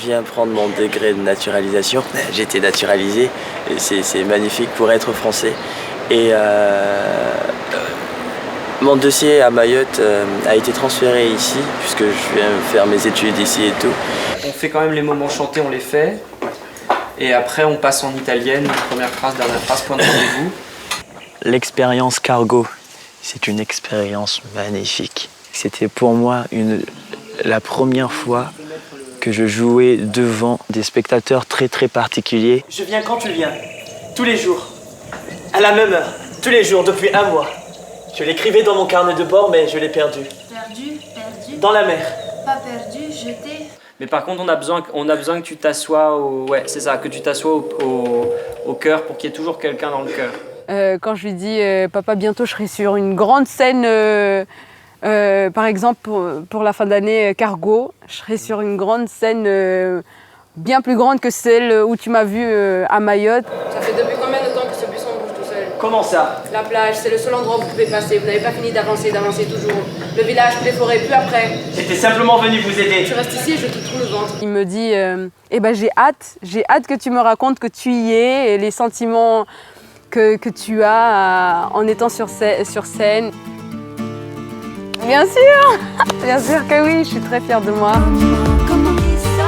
viens prendre mon degré de naturalisation. J'ai été naturalisé, c'est magnifique pour être français. Et mon dossier à Mayotte a été transféré ici, puisque je viens faire mes études ici et tout. On fait quand même les moments chantés, on les fait. Et après, on passe en italienne, première phrase, dernière phrase, point de rendez-vous. L'expérience cargo, c'est une expérience magnifique. C'était pour moi la première fois que je jouais devant des spectateurs très particuliers. Je viens quand tu viens, tous les jours, à la même heure, tous les jours, depuis un mois. Je l'écrivais dans mon carnet de bord, mais je l'ai perdu. Perdu. Dans la mer. Pas perdu, jeté. Mais par contre, on a besoin que tu t'assoies ouais, c'est ça, que tu t'assoies au cœur pour qu'il y ait toujours quelqu'un dans le cœur. Quand je lui dis papa, bientôt je serai sur une grande scène, par exemple pour la fin d'année Cargo, je serai sur une grande scène bien plus grande que celle où tu m'as vu à Mayotte. Ça fait depuis combien de temps que ce buisson bouge tout seul? Comment ça? La plage, c'est le seul endroit où vous pouvez passer. Vous n'avez pas fini d'avancer toujours. Le village, les forêts, plus après. J'étais simplement venu vous aider. Tu restes ici et je te trouve le ventre. Il me dit eh ben j'ai hâte que tu me racontes que tu y es et les sentiments que tu as en étant sur scène. Bien sûr, bien sûr que oui, je suis très fière de moi. Como quizá